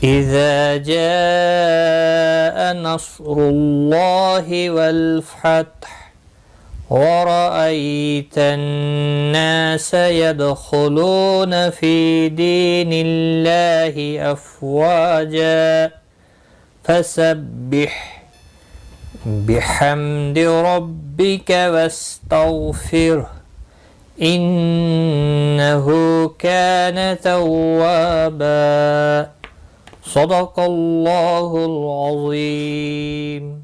إذا جاء نصر الله والفتح ورأيت الناس يدخلون في دين الله أفواجا فسبح بحمد ربك واستغفره إنه كان توابا. صدق الله العظيم.